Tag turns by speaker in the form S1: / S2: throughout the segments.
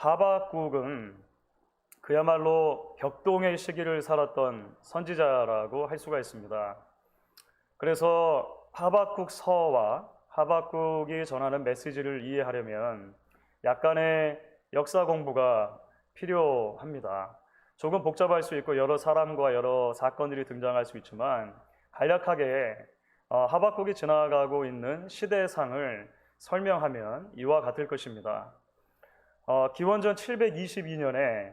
S1: 하박국은 그야말로 격동의 시기를 살았던 선지자라고 할 수가 있습니다. 그래서 하박국서와 하박국이 전하는 메시지를 이해하려면 약간의 역사 공부가 필요합니다. 조금 복잡할 수 있고 여러 사람과 여러 사건들이 등장할 수 있지만 간략하게 하박국이 지나가고 있는 시대상을 설명하면 이와 같을 것입니다. 기원전 722년에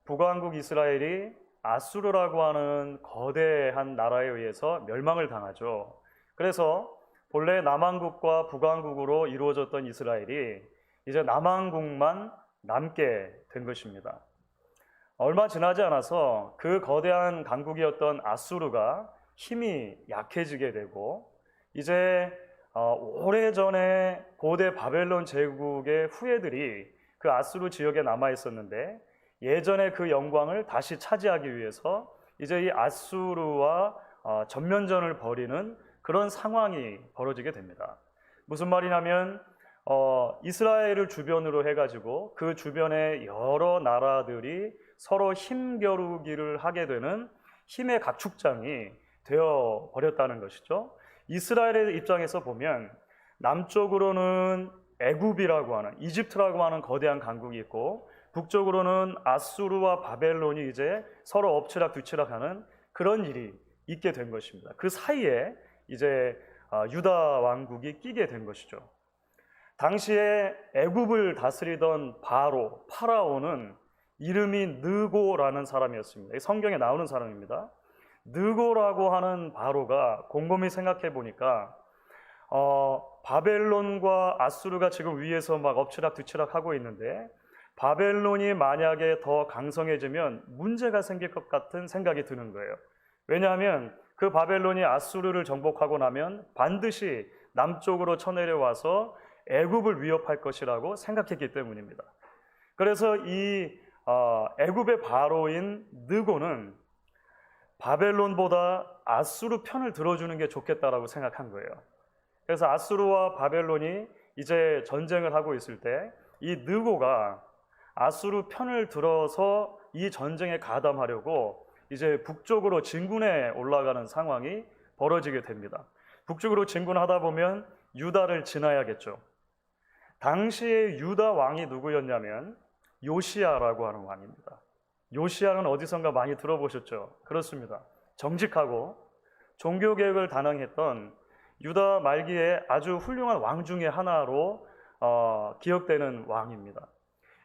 S1: 북왕국 이스라엘이 아수르라고 하는 거대한 나라에 의해서 멸망을 당하죠. 그래서 본래 남왕국과 북왕국으로 이루어졌던 이스라엘이 이제 남왕국만 남게 된 것입니다. 얼마 지나지 않아서 그 거대한 강국이었던 아수르가 힘이 약해지게 되고 이제 오래전에 고대 바벨론 제국의 후예들이 그 아수르 지역에 남아 있었는데 예전의 그 영광을 다시 차지하기 위해서 이제 이 아수르와 전면전을 벌이는 그런 상황이 벌어지게 됩니다. 무슨 말이냐면 이스라엘을 주변으로 해가지고 그 주변의 여러 나라들이 서로 힘겨루기를 하게 되는 힘의 각축장이 되어 버렸다는 것이죠. 이스라엘의 입장에서 보면 남쪽으로는 애굽이라고 하는 이집트라고 하는 거대한 강국이 있고 북쪽으로는 아수르와 바벨론이 이제 서로 엎치락뒤치락하는 그런 일이 있게 된 것입니다. 그 사이에 이제 유다 왕국이 끼게 된 것이죠. 당시에 애굽을 다스리던 파라오는 이름이 느고라는 사람이었습니다. 성경에 나오는 사람입니다. 느고라고 하는 바로가 곰곰이 생각해 보니까 바벨론과 아수르가 지금 위에서 막 엎치락뒤치락 하고 있는데 바벨론이 만약에 더 강성해지면 문제가 생길 것 같은 생각이 드는 거예요. 왜냐하면 그 바벨론이 아수르를 정복하고 나면 반드시 남쪽으로 쳐내려와서 애굽을 위협할 것이라고 생각했기 때문입니다. 그래서 이 애굽의 바로인 느고는 바벨론보다 아수르 편을 들어주는 게 좋겠다라고 생각한 거예요. 그래서 아수르와 바벨론이 이제 전쟁을 하고 있을 때 이 느고가 아수르 편을 들어서 이 전쟁에 가담하려고 이제 북쪽으로 진군해 올라가는 상황이 벌어지게 됩니다. 북쪽으로 진군하다 보면 유다를 지나야겠죠. 당시에 유다 왕이 누구였냐면 요시야라고 하는 왕입니다. 요시야는 어디선가 많이 들어보셨죠? 그렇습니다. 정직하고 종교개혁을 단행했던 유다 말기에 아주 훌륭한 왕 중에 하나로 기억되는 왕입니다.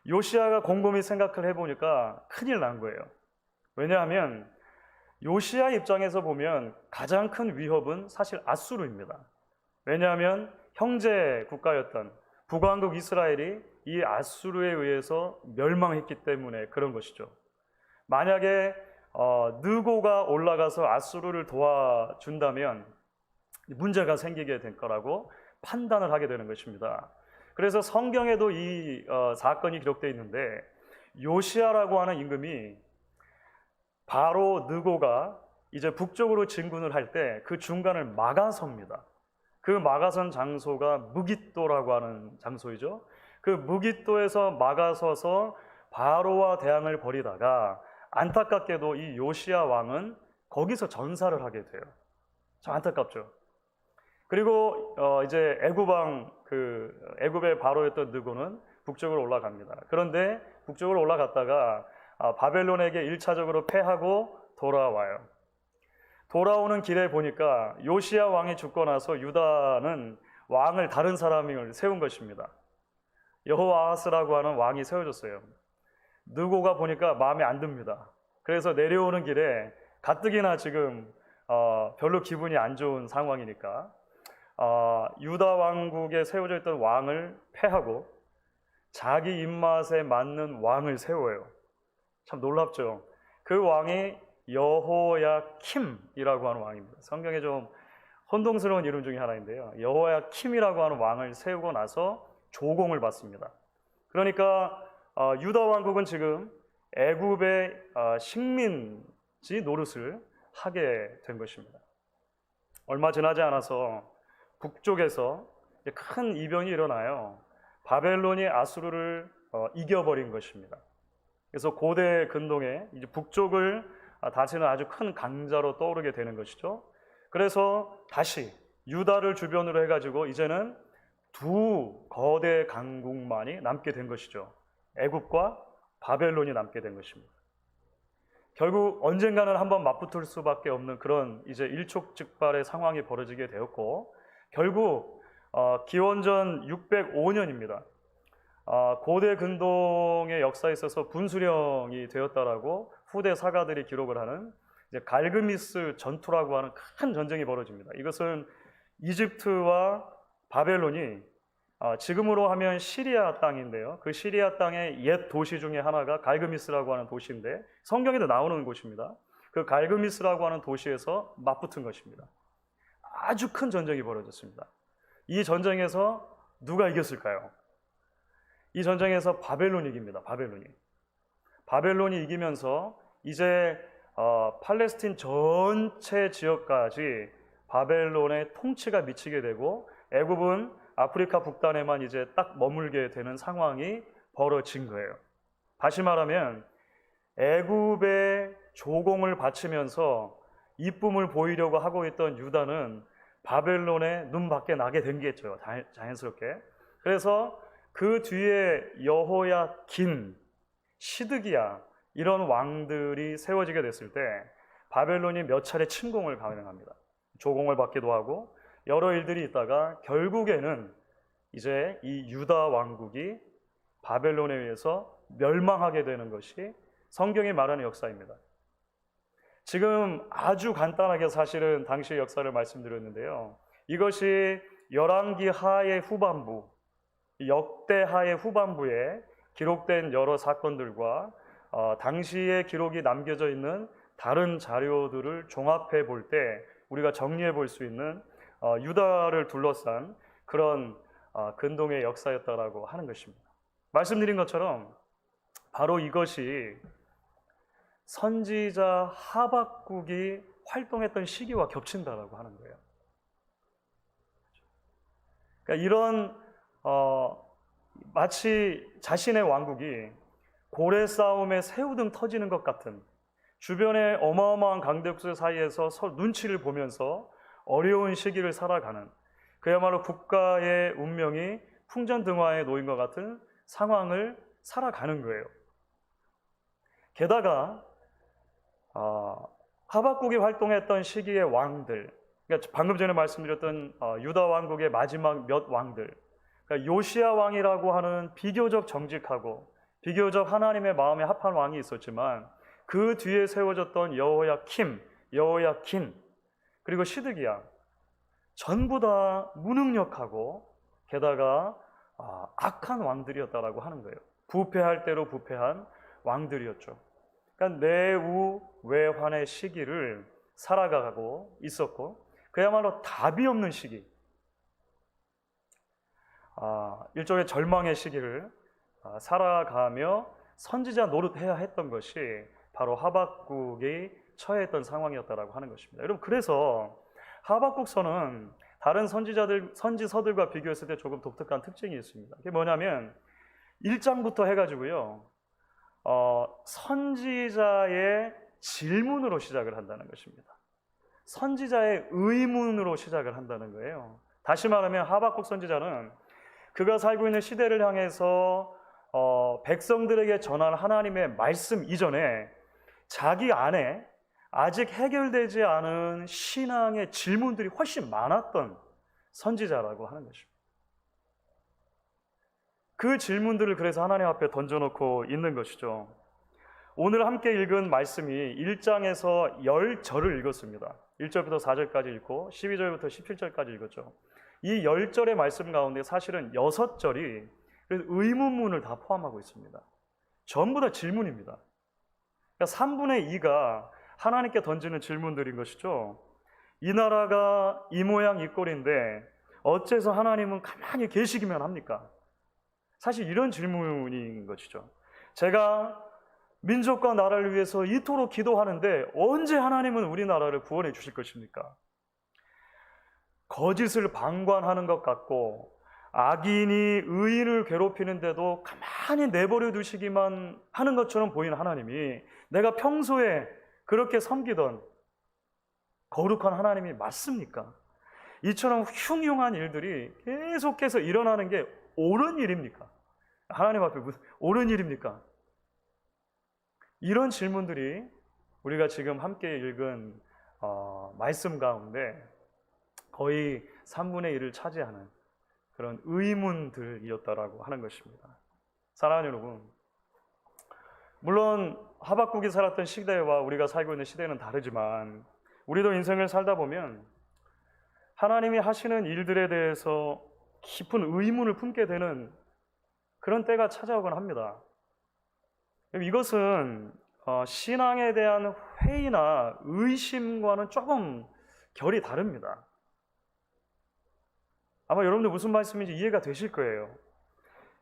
S1: 요시야가 곰곰이 생각을 해보니까 큰일 난 거예요. 왜냐하면 요시야 입장에서 보면 가장 큰 위협은 사실 아수르입니다. 왜냐하면 형제 국가였던 북왕국 이스라엘이 이 아수르에 의해서 멸망했기 때문에 그런 것이죠. 만약에 느고가 올라가서 아수르를 도와준다면 문제가 생기게 될 거라고 판단을 하게 되는 것입니다. 그래서 성경에도 이 사건이 기록되어 있는데 요시야라고 하는 임금이 바로 느고가 이제 북쪽으로 진군을 할 때 그 중간을 막아섭니다. 그 막아선 장소가 무깃도라고 하는 장소이죠. 그 무깃도에서 막아서서 바로와 대항을 벌이다가 안타깝게도 이 요시야 왕은 거기서 전사를 하게 돼요. 참 안타깝죠. 그리고 이제 애굽의 바로였던 느고는 북쪽으로 올라갑니다. 그런데 북쪽으로 올라갔다가 바벨론에게 1차적으로 패하고 돌아와요. 돌아오는 길에 보니까 요시야 왕이 죽고 나서 유다는 왕을 다른 사람을 세운 것입니다. 여호아하스라고 하는 왕이 세워졌어요. 느고가 보니까 마음에 안 듭니다. 그래서 내려오는 길에 가뜩이나 지금 별로 기분이 안 좋은 상황이니까 유다 왕국에 세워져 있던 왕을 패하고 자기 입맛에 맞는 왕을 세워요. 참 놀랍죠. 그 왕이 여호야킴이라고 하는 왕입니다. 성경에 좀 혼동스러운 이름 중에 하나인데요. 여호야킴이라고 하는 왕을 세우고 나서 조공을 받습니다. 그러니까 유다 왕국은 지금 애굽의 식민지 노릇을 하게 된 것입니다. 얼마 지나지 않아서 북쪽에서 큰 이변이 일어나요. 바벨론이 아수르를 이겨버린 것입니다. 그래서 고대 근동에 이제 북쪽을 다스리는 아주 큰 강자로 떠오르게 되는 것이죠. 그래서 다시 유다를 주변으로 해가지고 이제는 두 거대 강국만이 남게 된 것이죠. 애굽과 바벨론이 남게 된 것입니다. 결국 언젠가는 한번 맞붙을 수밖에 없는 그런 이제 일촉즉발의 상황이 벌어지게 되었고, 결국 기원전 605년입니다. 고대 근동의 역사에 있어서 분수령이 되었다라고 후대 사가들이 기록을 하는 이제 갈그미스 전투라고 하는 큰 전쟁이 벌어집니다. 이것은 이집트와 바벨론이 지금으로 하면 시리아 땅인데요. 그 시리아 땅의 옛 도시 중에 하나가 갈그미스라고 하는 도시인데 성경에도 나오는 곳입니다. 그 갈그미스라고 하는 도시에서 맞붙은 것입니다. 아주 큰 전쟁이 벌어졌습니다. 이 전쟁에서 누가 이겼을까요? 이 전쟁에서 바벨론이 이깁니다. 바벨론이 이기면서 이제 팔레스틴 전체 지역까지 바벨론의 통치가 미치게 되고 애굽은 아프리카 북단에만 이제 딱 머물게 되는 상황이 벌어진 거예요. 다시 말하면 애굽의 조공을 바치면서 이쁨을 보이려고 하고 있던 유다는 바벨론의 눈밖에 나게 된 게 있죠. 자연스럽게. 그래서 그 뒤에 여호야긴, 시드기야 이런 왕들이 세워지게 됐을 때 바벨론이 몇 차례 침공을 감행합니다. 조공을 받기도 하고 여러 일들이 있다가 결국에는 이제 이 유다 왕국이 바벨론에 의해서 멸망하게 되는 것이 성경이 말하는 역사입니다. 지금 아주 간단하게 사실은 당시의 역사를 말씀드렸는데요. 이것이 열왕기 하의 후반부, 역대 하의 후반부에 기록된 여러 사건들과 당시의 기록이 남겨져 있는 다른 자료들을 종합해 볼 때 우리가 정리해 볼 수 있는 유다를 둘러싼 그런 근동의 역사였다라고 하는 것입니다. 말씀드린 것처럼 바로 이것이 선지자 하박국이 활동했던 시기와 겹친다라고 하는 거예요. 그러니까 이런 마치 자신의 왕국이 고래 싸움에 새우등 터지는 것 같은 주변의 어마어마한 강대국들 사이에서 서로 눈치를 보면서 어려운 시기를 살아가는 그야말로 국가의 운명이 풍전등화에 놓인 것 같은 상황을 살아가는 거예요. 게다가 하박국이 활동했던 시기의 왕들, 그러니까 방금 전에 말씀드렸던 유다 왕국의 마지막 몇 왕들, 그러니까 요시야 왕이라고 하는 비교적 정직하고 비교적 하나님의 마음에 합한 왕이 있었지만 그 뒤에 세워졌던 여호야킴, 여호야긴, 그리고 시드기야 전부 다 무능력하고 게다가 악한 왕들이었다라고 하는 거예요. 부패할 대로 부패한 왕들이었죠. 그러니까 내우 외환의 시기를 살아가고 있었고 그야말로 답이 없는 시기, 일종의 절망의 시기를 살아가며 선지자 노릇해야 했던 것이 바로 하박국이 처해있던 상황이었다라고 하는 것입니다. 여러분, 그래서 하박국서는 다른 선지서들과 비교했을 때 조금 독특한 특징이 있습니다. 그게 뭐냐면 1장부터 해가지고요, 선지자의 질문으로 시작을 한다는 것입니다. 선지자의 의문으로 시작을 한다는 거예요. 다시 말하면 하박국 선지자는 그가 살고 있는 시대를 향해서 백성들에게 전할 하나님의 말씀 이전에 자기 안에 아직 해결되지 않은 신앙의 질문들이 훨씬 많았던 선지자라고 하는 것입니다. 그 질문들을 그래서 하나님 앞에 던져놓고 있는 것이죠. 오늘 함께 읽은 말씀이 1장에서 10절을 읽었습니다. 1절부터 4절까지 읽고 12절부터 17절까지 읽었죠. 이 10절의 말씀 가운데 사실은 6절이 의문문을 다 포함하고 있습니다. 전부 다 질문입니다. 그러니까 3분의 2가 하나님께 던지는 질문들인 것이죠. 이 나라가 이 모양 이 꼴인데 어째서 하나님은 가만히 계시기만 합니까? 사실 이런 질문인 것이죠. 제가 민족과 나라를 위해서 이토록 기도하는데 언제 하나님은 우리나라를 구원해 주실 것입니까? 거짓을 방관하는 것 같고 악인이 의인을 괴롭히는데도 가만히 내버려 두시기만 하는 것처럼 보이는 하나님이 내가 평소에 그렇게 섬기던 거룩한 하나님이 맞습니까? 이처럼 흉흉한 일들이 계속해서 일어나는 게 옳은 일입니까? 하나님 앞에 무슨 옳은 일입니까? 이런 질문들이 우리가 지금 함께 읽은 말씀 가운데 거의 3분의 1을 차지하는 그런 의문들이었다라고 하는 것입니다. 사랑하는 여러분, 물론 하박국이 살았던 시대와 우리가 살고 있는 시대는 다르지만 우리도 인생을 살다 보면 하나님이 하시는 일들에 대해서 깊은 의문을 품게 되는 그런 때가 찾아오곤 합니다. 이것은 신앙에 대한 회의나 의심과는 조금 결이 다릅니다. 아마 여러분들 무슨 말씀인지 이해가 되실 거예요.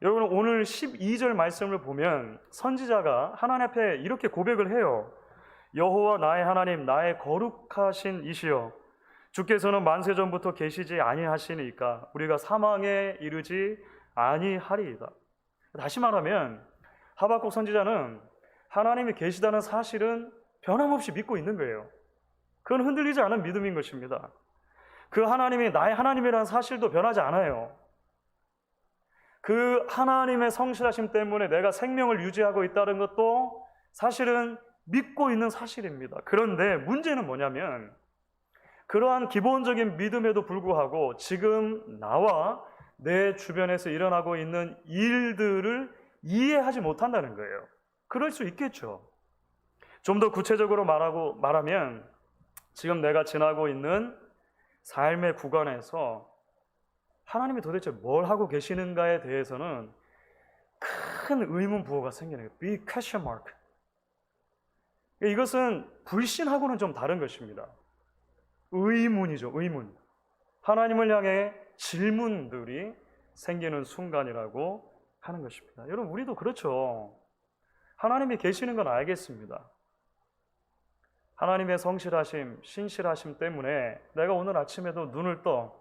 S1: 여러분 오늘 12절 말씀을 보면 선지자가 하나님 앞에 이렇게 고백을 해요. 여호와 나의 하나님, 나의 거룩하신 이시여, 주께서는 만세전부터 계시지 아니하시니까 우리가 사망에 이르지 아니하리이다. 다시 말하면 하박국 선지자는 하나님이 계시다는 사실은 변함없이 믿고 있는 거예요. 그건 흔들리지 않은 믿음인 것입니다. 그 하나님이 나의 하나님이라는 사실도 변하지 않아요. 그 하나님의 성실하심 때문에 내가 생명을 유지하고 있다는 것도 사실은 믿고 있는 사실입니다. 그런데 문제는 뭐냐면 그러한 기본적인 믿음에도 불구하고 지금 나와 내 주변에서 일어나고 있는 일들을 이해하지 못한다는 거예요. 그럴 수 있겠죠. 좀 더 구체적으로 말하면 지금 내가 지나고 있는 삶의 구간에서 하나님이 도대체 뭘 하고 계시는가에 대해서는 큰 의문 부호가 생기는 거예요. Big question mark. 이것은 불신하고는 좀 다른 것입니다. 의문이죠, 의문. 하나님을 향해 질문들이 생기는 순간이라고 하는 것입니다. 여러분, 우리도 그렇죠. 하나님이 계시는 건 알겠습니다. 하나님의 성실하심, 신실하심 때문에 내가 오늘 아침에도 눈을 떠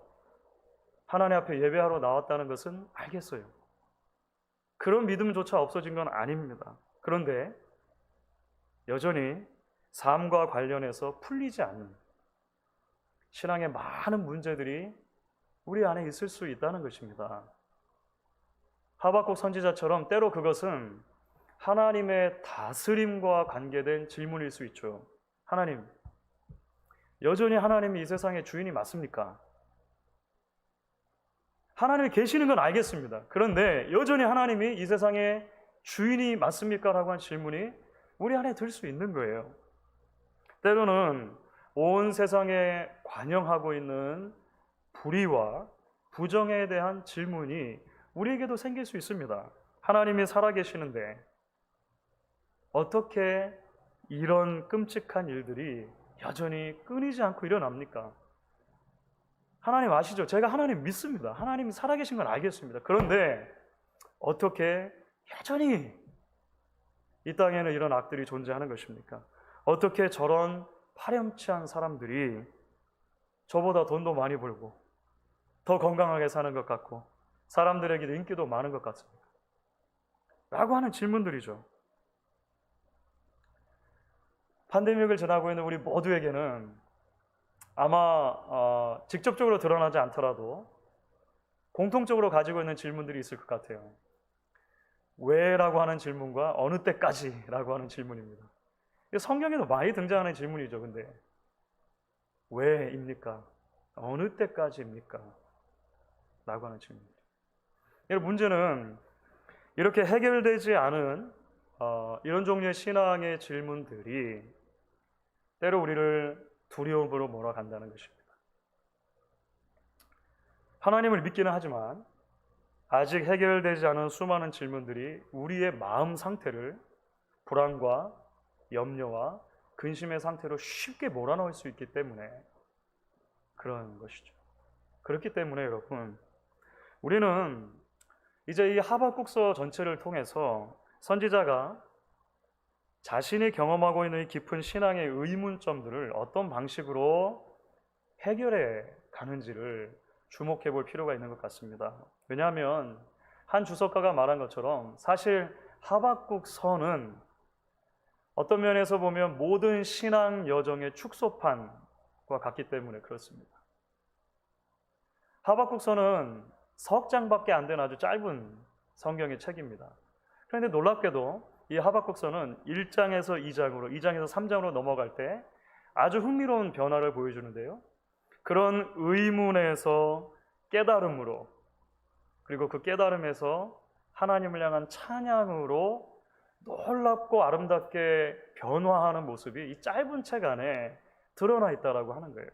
S1: 하나님 앞에 예배하러 나왔다는 것은 알겠어요. 그런 믿음조차 없어진 건 아닙니다. 그런데 여전히 삶과 관련해서 풀리지 않는 신앙의 많은 문제들이 우리 안에 있을 수 있다는 것입니다. 하박국 선지자처럼 때로 그것은 하나님의 다스림과 관계된 질문일 수 있죠. 하나님, 여전히 하나님이 이 세상의 주인이 맞습니까? 하나님이 계시는 건 알겠습니다. 그런데 여전히 하나님이 이 세상의 주인이 맞습니까? 라고 한 질문이 우리 안에 들 수 있는 거예요. 때로는 온 세상에 관영하고 있는 불의와 부정에 대한 질문이 우리에게도 생길 수 있습니다. 하나님이 살아계시는데 어떻게 이런 끔찍한 일들이 여전히 끊이지 않고 일어납니까? 하나님 아시죠? 제가 하나님 믿습니다. 하나님이 살아계신 건 알겠습니다. 그런데 어떻게 여전히 이 땅에는 이런 악들이 존재하는 것입니까? 어떻게 저런 파렴치한 사람들이 저보다 돈도 많이 벌고 더 건강하게 사는 것 같고 사람들에게도 인기도 많은 것 같습니까? 라고 하는 질문들이죠. 팬데믹을 지나고 있는 우리 모두에게는 아마 직접적으로 드러나지 않더라도 공통적으로 가지고 있는 질문들이 있을 것 같아요. 왜라고 하는 질문과 어느 때까지라고 하는 질문입니다. 성경에도 많이 등장하는 질문이죠. 근데 왜입니까? 어느 때까지입니까? 라고 하는 질문입니다. 문제는 이렇게 해결되지 않은 이런 종류의 신앙의 질문들이 때로 우리를 두려움으로 몰아간다는 것입니다. 하나님을 믿기는 하지만 아직 해결되지 않은 수많은 질문들이 우리의 마음 상태를 불안과 염려와 근심의 상태로 쉽게 몰아넣을 수 있기 때문에 그런 것이죠. 그렇기 때문에 여러분, 우리는 이제 이 하박국서 전체를 통해서 선지자가 자신이 경험하고 있는 이 깊은 신앙의 의문점들을 어떤 방식으로 해결해 가는지를 주목해 볼 필요가 있는 것 같습니다. 왜냐하면 한 주석가가 말한 것처럼 사실 하박국서는 어떤 면에서 보면 모든 신앙 여정의 축소판과 같기 때문에 그렇습니다. 하박국서는 석 장밖에 안 되는 아주 짧은 성경의 책입니다. 그런데 놀랍게도 이 하박국서는 1장에서 2장으로, 2장에서 3장으로 넘어갈 때 아주 흥미로운 변화를 보여주는데요. 그런 의문에서 깨달음으로, 그리고 그 깨달음에서 하나님을 향한 찬양으로 놀랍고 아름답게 변화하는 모습이 이 짧은 책 안에 드러나 있다라고 하는 거예요.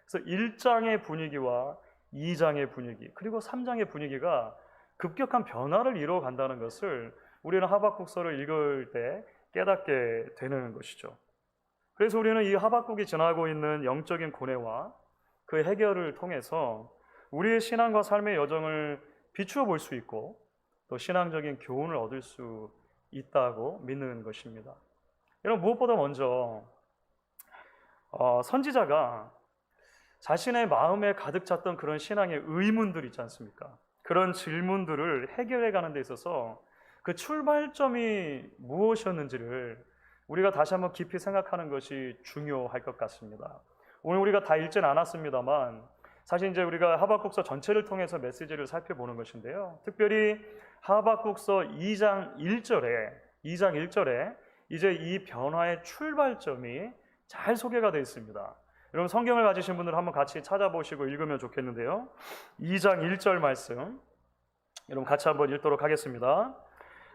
S1: 그래서 1장의 분위기와 2장의 분위기, 그리고 3장의 분위기가 급격한 변화를 이루어 간다는 것을 우리는 하박국서를 읽을 때 깨닫게 되는 것이죠. 그래서 우리는 이 하박국이 지나고 있는 영적인 고뇌와 그 해결을 통해서 우리의 신앙과 삶의 여정을 비추어 볼 수 있고 또 신앙적인 교훈을 얻을 수 있다고 믿는 것입니다. 여러분, 무엇보다 먼저 선지자가 자신의 마음에 가득 찼던 그런 신앙의 의문들 있지 않습니까? 그런 질문들을 해결해 가는 데 있어서 그 출발점이 무엇이었는지를 우리가 다시 한번 깊이 생각하는 것이 중요할 것 같습니다. 오늘 우리가 다 읽지는 않았습니다만 사실 이제 우리가 하박국서 전체를 통해서 메시지를 살펴보는 것인데요. 특별히 하박국서 2장 1절에 이제 이 변화의 출발점이 잘 소개가 되어 있습니다. 여러분, 성경을 가지신 분들 한번 같이 찾아보시고 읽으면 좋겠는데요. 2장 1절 말씀 여러분 같이 한번 읽도록 하겠습니다.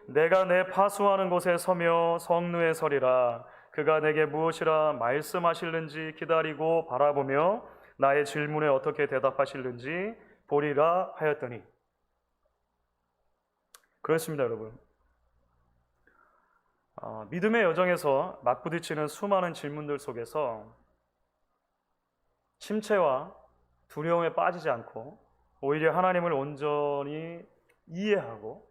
S1: 내가 내 파수하는 곳에 서며 성루에 서리라. 그가 내게 무엇이라 말씀하실는지 기다리고 바라보며 나의 질문에 어떻게 대답하실는지 보리라 하였더니. 그렇습니다, 여러분. 믿음의 여정에서 맞부딪히는 수많은 질문들 속에서 침체와 두려움에 빠지지 않고 오히려 하나님을 온전히 이해하고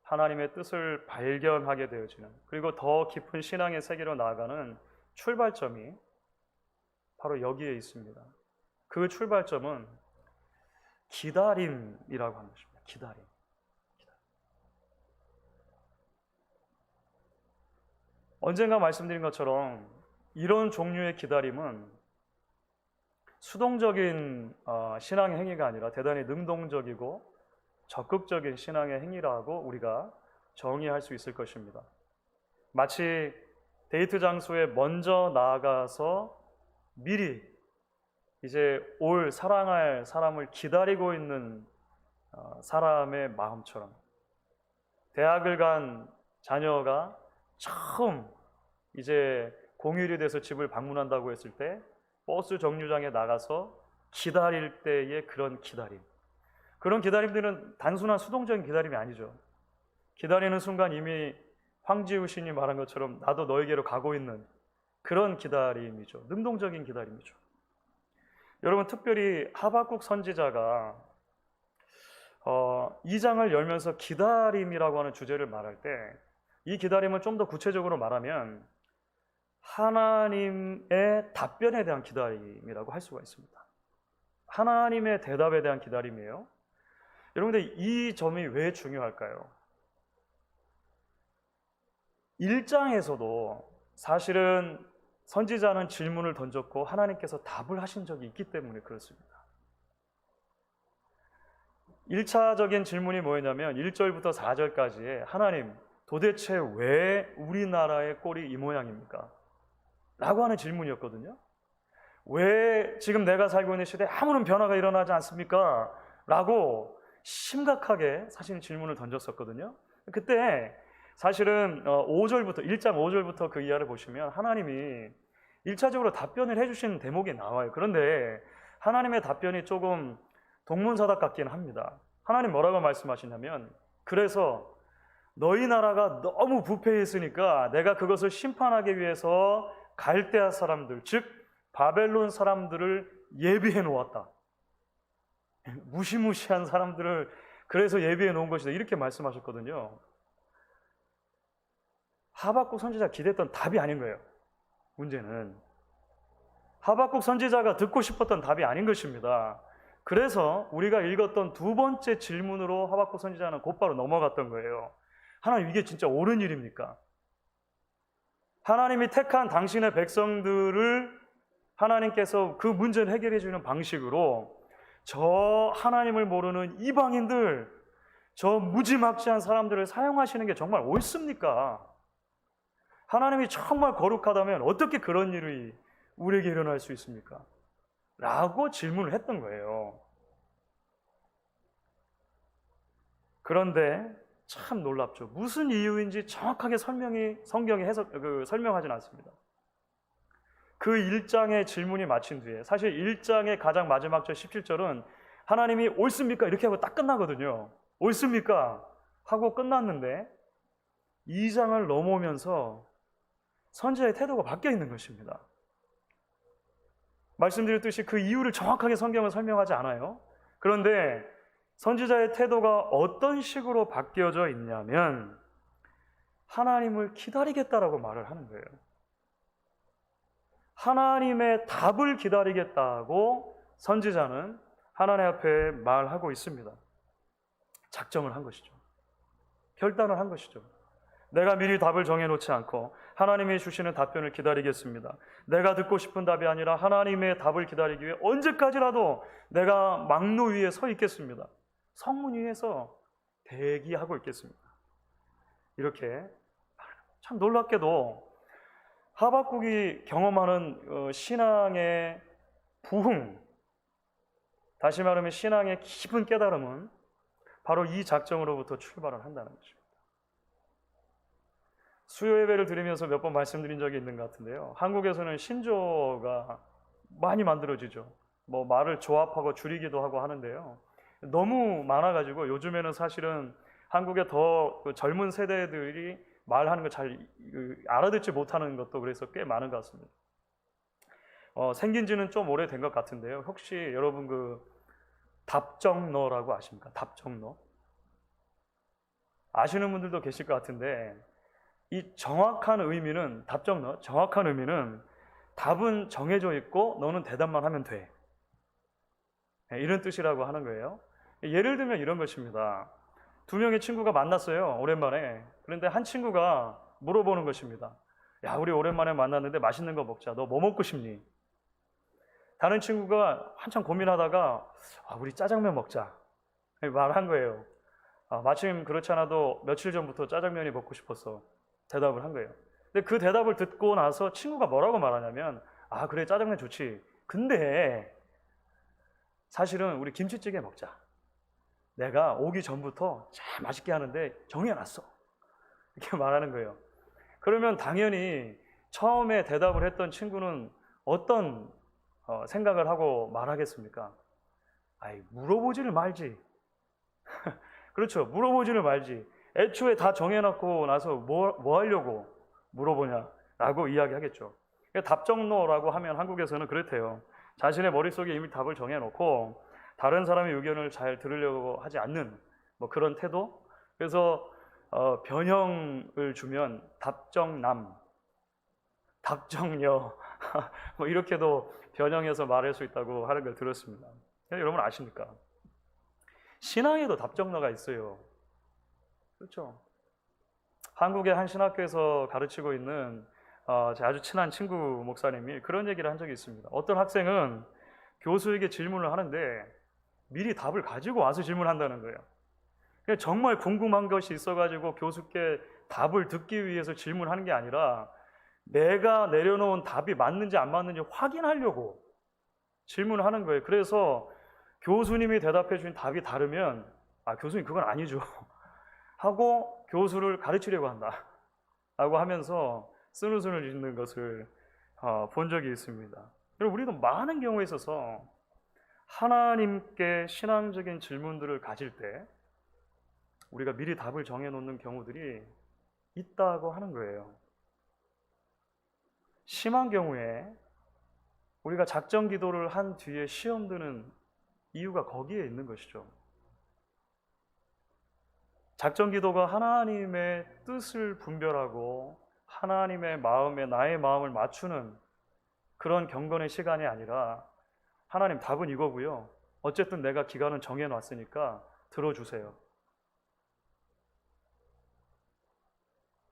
S1: 하나님의 뜻을 발견하게 되어지는, 그리고 더 깊은 신앙의 세계로 나아가는 출발점이 바로 여기에 있습니다. 그 출발점은 기다림이라고 하는 것입니다. 기다림. 언젠가 말씀드린 것처럼 이런 종류의 기다림은 수동적인 신앙의 행위가 아니라 대단히 능동적이고 적극적인 신앙의 행위라고 우리가 정의할 수 있을 것입니다. 마치 데이트 장소에 먼저 나아가서 미리 이제 올 사랑할 사람을 기다리고 있는 사람의 마음처럼, 대학을 간 자녀가 처음 이제 공휴일이 돼서 집을 방문한다고 했을 때 버스 정류장에 나가서 기다릴 때의 그런 기다림, 그런 기다림들은 단순한 수동적인 기다림이 아니죠. 기다리는 순간 이미 황지우 신이 말한 것처럼 나도 너에게로 가고 있는 그런 기다림이죠. 능동적인 기다림이죠. 여러분, 특별히 하박국 선지자가 2장을 열면서 기다림이라고 하는 주제를 말할 때 이 기다림을 좀 더 구체적으로 말하면 하나님의 답변에 대한 기다림이라고 할 수가 있습니다. 하나님의 대답에 대한 기다림이에요. 여러분들, 이 점이 왜 중요할까요? 1장에서도 사실은 선지자는 질문을 던졌고 하나님께서 답을 하신 적이 있기 때문에 그렇습니다. 1차적인 질문이 뭐였냐면 1절부터 4절까지의 하나님, 도대체 왜 우리나라의 꼴이 이 모양입니까? 라고 하는 질문이었거든요. 왜 지금 내가 살고 있는 시대에 아무런 변화가 일어나지 않습니까? 라고 심각하게 사실 질문을 던졌었거든요. 그때 사실은 1장 5절부터 그 이하를 보시면 하나님이 1차적으로 답변을 해주시는 대목이 나와요. 그런데 하나님의 답변이 조금 동문서답 같긴 합니다. 하나님 뭐라고 말씀하시냐면, 그래서 너희 나라가 너무 부패했으니까 내가 그것을 심판하기 위해서 갈대아 사람들, 즉 바벨론 사람들을 예비해 놓았다. 무시무시한 사람들을 그래서 예비해 놓은 것이다, 이렇게 말씀하셨거든요. 하박국 선지자가 기대했던 답이 아닌 거예요. 문제는 하박국 선지자가 듣고 싶었던 답이 아닌 것입니다. 그래서 우리가 읽었던 두 번째 질문으로 하박국 선지자는 곧바로 넘어갔던 거예요. 하나님, 이게 진짜 옳은 일입니까? 하나님이 택한 당신의 백성들을 하나님께서 그 문제를 해결해 주는 방식으로 저 하나님을 모르는 이방인들, 저 무지막지한 사람들을 사용하시는 게 정말 옳습니까? 하나님이 정말 거룩하다면 어떻게 그런 일이 우리에게 일어날 수 있습니까? 라고 질문을 했던 거예요. 그런데 참 놀랍죠. 무슨 이유인지 정확하게 성경이 설명하진 않습니다. 그 1장의 질문이 마친 뒤에, 사실 1장의 가장 마지막 절 17절은 하나님이 옳습니까? 이렇게 하고 딱 끝나거든요. 옳습니까? 하고 끝났는데 2장을 넘어오면서 선지자의 태도가 바뀌어 있는 것입니다. 말씀드렸듯이 그 이유를 정확하게 성경은 설명하지 않아요. 그런데 선지자의 태도가 어떤 식으로 바뀌어져 있냐면 하나님을 기다리겠다라고 말을 하는 거예요. 하나님의 답을 기다리겠다고 선지자는 하나님 앞에 말하고 있습니다. 작정을 한 것이죠. 결단을 한 것이죠. 내가 미리 답을 정해놓지 않고 하나님이 주시는 답변을 기다리겠습니다. 내가 듣고 싶은 답이 아니라 하나님의 답을 기다리기 위해 언제까지라도 내가 망로 위에 서 있겠습니다. 성문 위에서 대기하고 있겠습니다. 이렇게 참 놀랍게도 하박국이 경험하는 신앙의 부흥, 다시 말하면 신앙의 깊은 깨달음은 바로 이 작정으로부터 출발을 한다는 것입니다. 수요 예배를 드리면서 몇 번 말씀드린 적이 있는 것 같은데요. 한국에서는 신조어가 많이 만들어지죠. 뭐 말을 조합하고 줄이기도 하고 하는데요. 너무 많아가지고 요즘에는 사실은 한국의 더 젊은 세대들이 말하는 걸 잘 알아듣지 못하는 것도 그래서 꽤 많은 것 같습니다. 생긴 지는 좀 오래된 것 같은데요. 혹시 여러분 그 답정너라고 아십니까? 답정너? 아시는 분들도 계실 것 같은데 이 정확한 의미는, 답정너, 정확한 의미는 답은 정해져 있고 너는 대답만 하면 돼. 이런 뜻이라고 하는 거예요. 예를 들면 이런 것입니다. 두 명의 친구가 만났어요. 오랜만에. 그런데 한 친구가 물어보는 것입니다. 야, 우리 오랜만에 만났는데 맛있는 거 먹자. 너 뭐 먹고 싶니? 다른 친구가 한참 고민하다가 우리 짜장면 먹자. 말한 거예요. 마침 그렇지 않아도 며칠 전부터 짜장면이 먹고 싶었어. 대답을 한 거예요. 근데 그 대답을 듣고 나서 친구가 뭐라고 말하냐면 그래, 짜장면 좋지. 근데 사실은 우리 김치찌개 먹자. 내가 오기 전부터 참 맛있게 하는데 정해놨어. 이렇게 말하는 거예요. 그러면 당연히 처음에 대답을 했던 친구는 어떤 생각을 하고 말하겠습니까? 물어보지를 말지. 그렇죠. 물어보지를 말지. 애초에 다 정해놓고 나서 뭐 하려고 물어보냐라고 이야기하겠죠. 답정너라고 하면 한국에서는 그렇대요. 자신의 머릿속에 이미 답을 정해놓고 다른 사람의 의견을 잘 들으려고 하지 않는 그런 태도. 그래서 변형을 주면 답정남, 답정여 이렇게도 변형해서 말할 수 있다고 하는 걸 들었습니다. 여러분 아십니까? 신앙에도 답정너가 있어요. 그렇죠? 한국의 한 신학교에서 가르치고 있는 제 아주 친한 친구 목사님이 그런 얘기를 한 적이 있습니다. 어떤 학생은 교수에게 질문을 하는데 미리 답을 가지고 와서 질문한다는 거예요. 정말 궁금한 것이 있어가지고 교수께 답을 듣기 위해서 질문하는 게 아니라 내가 내려놓은 답이 맞는지 안 맞는지 확인하려고 질문을 하는 거예요. 그래서 교수님이 대답해 주신 답이 다르면 교수님 그건 아니죠 하고 교수를 가르치려고 한다 라고 하면서 쓴웃음을 짓는 것을 본 적이 있습니다. 우리도 많은 경우에 있어서 하나님께 신앙적인 질문들을 가질 때 우리가 미리 답을 정해놓는 경우들이 있다고 하는 거예요. 심한 경우에 우리가 작정 기도를 한 뒤에 시험 드는 이유가 거기에 있는 것이죠. 작정 기도가 하나님의 뜻을 분별하고 하나님의 마음에 나의 마음을 맞추는 그런 경건의 시간이 아니라 하나님 답은 이거고요. 어쨌든 내가 기간은 정해놨으니까 들어주세요.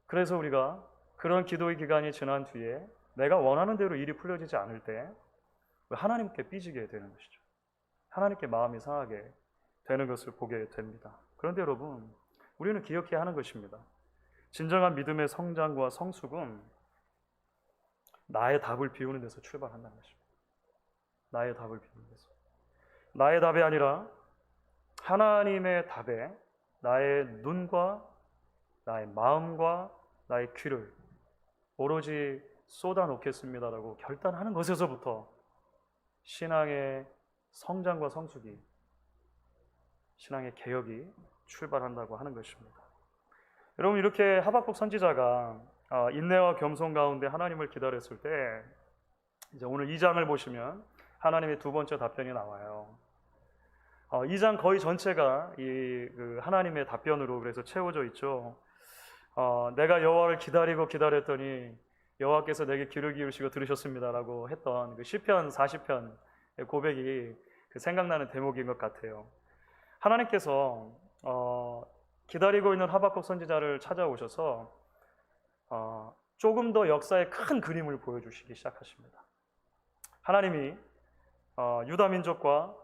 S1: 그래서 우리가 그런 기도의 기간이 지난 뒤에 내가 원하는 대로 일이 풀려지지 않을 때 하나님께 삐지게 되는 것이죠. 하나님께 마음이 상하게 되는 것을 보게 됩니다. 그런데 여러분, 우리는 기억해야 하는 것입니다. 진정한 믿음의 성장과 성숙은 나의 답을 비우는 데서 출발한다는 것입니다. 나의 답을 비우는 데서. 나의 답이 아니라 하나님의 답에 나의 눈과 나의 마음과 나의 귀를 오로지 쏟아놓겠습니다라고 결단하는 것에서부터 신앙의 성장과 성숙이, 신앙의 개혁이 출발한다고 하는 것입니다. 여러분, 이렇게 하박국 선지자가 인내와 겸손 가운데 하나님을 기다렸을 때, 이제 오늘 2장을 보시면 하나님의 두 번째 답변이 나와요. 2장 거의 전체가 이 하나님의 답변으로 그래서 채워져 있죠. 내가 여호와를 기다리고 기다렸더니 여호와께서 내게 귀를 기울이시고 들으셨습니다라고 했던 그 시편 40편의 고백이 생각나는 대목인 것 같아요. 하나님께서 기다리고 있는 하박국 선지자를 찾아오셔서 조금 더 역사의 큰 그림을 보여주시기 시작하십니다. 하나님이 유다 민족과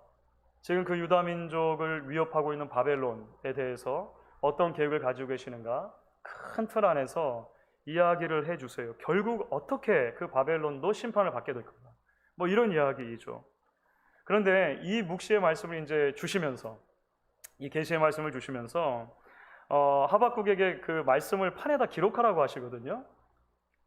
S1: 지금 그 유다 민족을 위협하고 있는 바벨론에 대해서 어떤 계획을 가지고 계시는가 큰 틀 안에서 이야기를 해주세요. 결국 어떻게 그 바벨론도 심판을 받게 될 건가, 뭐 이런 이야기이죠. 그런데 이 묵시의 말씀을 이제 주시면서, 이 계시의 말씀을 주시면서 하박국에게 그 말씀을 판에다 기록하라고 하시거든요.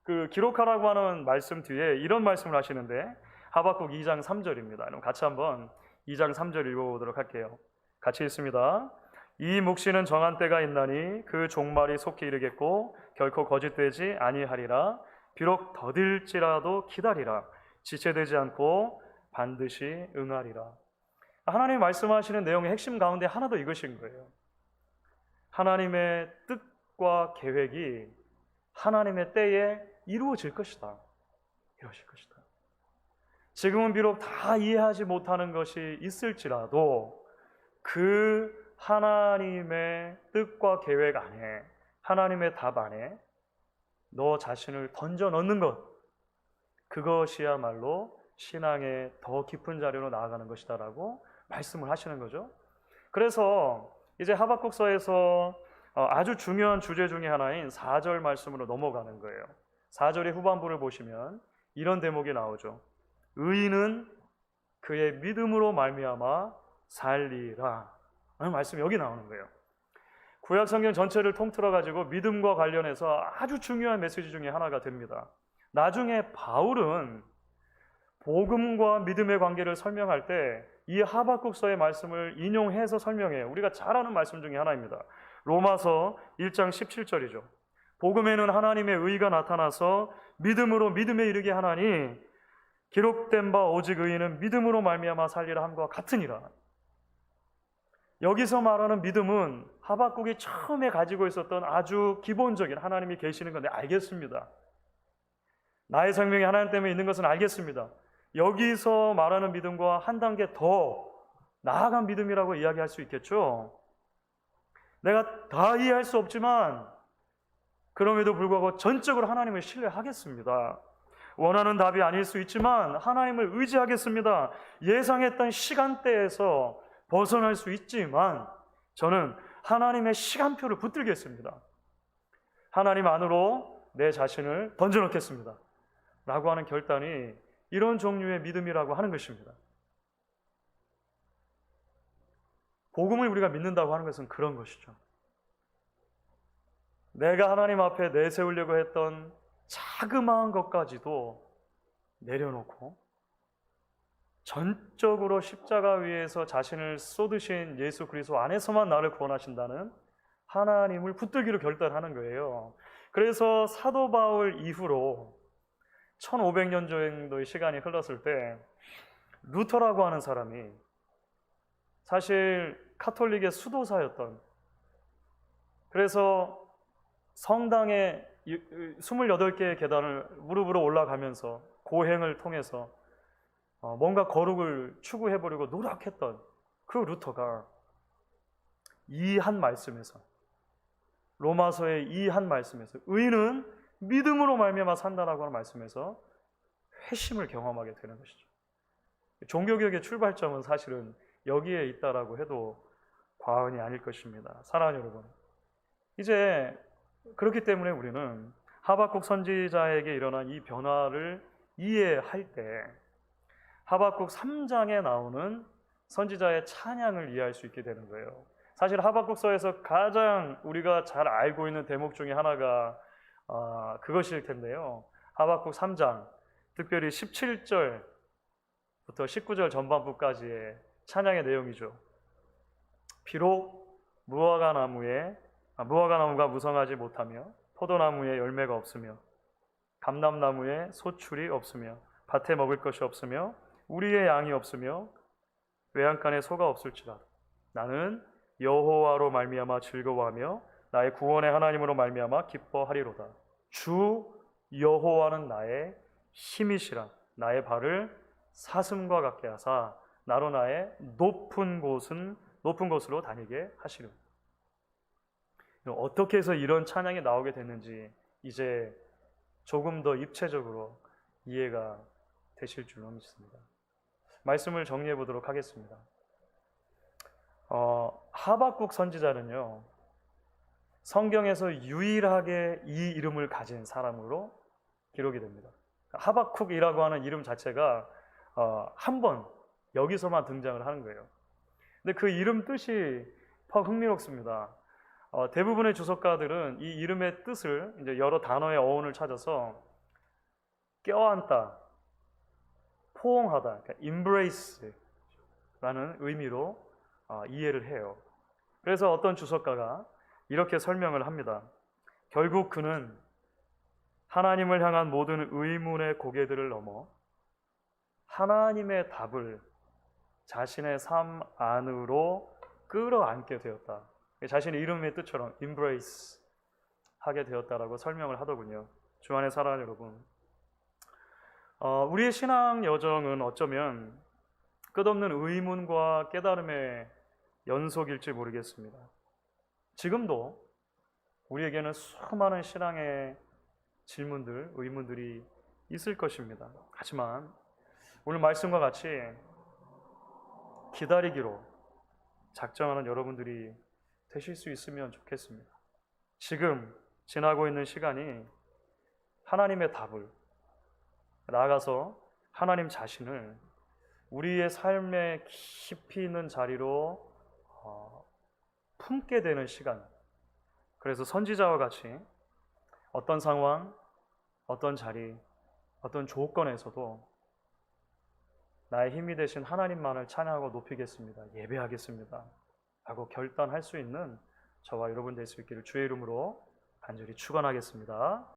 S1: 그 기록하라고 하는 말씀 뒤에 이런 말씀을 하시는데, 하박국 2장 3절입니다. 그럼 같이 한번 2장 3절 읽어보도록 할게요. 같이 읽습니다. 이 묵시는 정한 때가 있나니 그 종말이 속히 이르겠고 결코 거짓되지 아니하리라. 비록 더딜지라도 기다리라. 지체되지 않고 반드시 응하리라. 하나님이 말씀하시는 내용의 핵심 가운데 하나도 이것인 거예요. 하나님의 뜻과 계획이 하나님의 때에 이루어질 것이다. 이루어질 것이다. 지금은 비록 다 이해하지 못하는 것이 있을지라도 그 하나님의 뜻과 계획 안에, 하나님의 답 안에 너 자신을 던져 넣는 것, 그것이야말로 신앙의 더 깊은 자리로 나아가는 것이다라고 말씀을 하시는 거죠. 그래서 이제 하박국서에서 아주 중요한 주제 중에 하나인 4절 말씀으로 넘어가는 거예요. 4절의 후반부를 보시면 이런 대목이 나오죠. 의인은 그의 믿음으로 말미암아 살리라 라는 말씀이 여기 나오는 거예요. 구약 성경 전체를 통틀어 가지고 믿음과 관련해서 아주 중요한 메시지 중에 하나가 됩니다. 나중에 바울은 복음과 믿음의 관계를 설명할 때 이 하박국서의 말씀을 인용해서 설명해요. 우리가 잘 아는 말씀 중에 하나입니다. 로마서 1장 17절이죠. 복음에는 하나님의 의가 나타나서 믿음으로 믿음에 이르게 하나니 기록된 바 오직 의인은 믿음으로 말미암아 살리라 함과 같으니라. 여기서 말하는 믿음은 하박국이 처음에 가지고 있었던 아주 기본적인, 하나님이 계시는 건데 알겠습니다. 나의 생명이 하나님 때문에 있는 것은 알겠습니다. 여기서 말하는 믿음과 한 단계 더 나아간 믿음이라고 이야기할 수 있겠죠. 내가 다 이해할 수 없지만 그럼에도 불구하고 전적으로 하나님을 신뢰하겠습니다. 원하는 답이 아닐 수 있지만 하나님을 의지하겠습니다. 예상했던 시간대에서 벗어날 수 있지만 저는 하나님의 시간표를 붙들겠습니다. 하나님 안으로 내 자신을 던져놓겠습니다 라고 하는 결단이 이런 종류의 믿음이라고 하는 것입니다. 복음을 우리가 믿는다고 하는 것은 그런 것이죠. 내가 하나님 앞에 내세우려고 했던 자그마한 것까지도 내려놓고 전적으로 십자가 위에서 자신을 쏟으신 예수 그리스도 안에서만 나를 구원하신다는 하나님을 붙들기로 결단하는 거예요. 그래서 사도 바울 이후로 1500년 정도의 시간이 흘렀을 때 루터라고 하는 사람이 사실 카톨릭의 수도사였던, 그래서 성당에 28개의 계단을 무릎으로 올라가면서 고행을 통해서 뭔가 거룩을 추구해보려고 노력했던 그 루터가 이 한 말씀에서, 로마서의 이 한 말씀에서, 의인은 믿음으로 말미암아 산다라고 하는 말씀에서 회심을 경험하게 되는 것이죠. 종교개혁의 출발점은 사실은 여기에 있다라고 해도 과언이 아닐 것입니다. 사랑하는 여러분, 이제 그렇기 때문에 우리는 하박국 선지자에게 일어난 이 변화를 이해할 때 하박국 3장에 나오는 선지자의 찬양을 이해할 수 있게 되는 거예요. 사실 하박국서에서 가장 우리가 잘 알고 있는 대목 중에 하나가 그것일 텐데요. 하박국 3장, 특별히 17절부터 19절 전반부까지의 찬양의 내용이죠. 비록 무화과 나무가 무성하지 못하며 포도나무에 열매가 없으며 감람나무에 소출이 없으며 밭에 먹을 것이 없으며 우리의 양이 없으며 외양간에 소가 없을지라도 나는 여호와로 말미암아 즐거워하며 나의 구원의 하나님으로 말미암아 기뻐하리로다. 주 여호와는 나의 힘이시라. 나의 발을 사슴과 같게 하사 나로 나의 높은 곳으로 다니게 하시려. 어떻게 해서 이런 찬양이 나오게 됐는지 이제 조금 더 입체적으로 이해가 되실 줄로 믿습니다. 말씀을 정리해 보도록 하겠습니다. 하박국 선지자는요, 성경에서 유일하게 이 이름을 가진 사람으로 기록이 됩니다. 하박국이라고 하는 이름 자체가 한 번 여기서만 등장을 하는 거예요. 근데 그 이름 뜻이 흥미롭습니다. 대부분의 주석가들은 이 이름의 뜻을 이제 여러 단어의 어원을 찾아서 껴안다, 포옹하다, 그러니까 embrace라는 의미로 이해를 해요. 그래서 어떤 주석가가 이렇게 설명을 합니다. 결국 그는 하나님을 향한 모든 의문의 고개들을 넘어 하나님의 답을 자신의 삶 안으로 끌어안게 되었다. 자신의 이름의 뜻처럼 embrace 하게 되었다라고 설명을 하더군요. 주 안에 사랑하는 여러분, 우리의 신앙 여정은 어쩌면 끝없는 의문과 깨달음의 연속일지 모르겠습니다. 지금도 우리에게는 수많은 신앙의 질문들, 의문들이 있을 것입니다. 하지만 오늘 말씀과 같이 기다리기로 작정하는 여러분들이 되실 수 있으면 좋겠습니다. 지금 지나고 있는 시간이 하나님의 답을, 나아가서 하나님 자신을 우리의 삶에 깊이 있는 자리로 품게 되는 시간. 그래서 선지자와 같이 어떤 상황, 어떤 자리, 어떤 조건에서도 나의 힘이 되신 하나님만을 찬양하고 높이겠습니다. 예배하겠습니다. 라고 결단할 수 있는 저와 여러분 될 수 있기를 주의 이름으로 간절히 축원하겠습니다.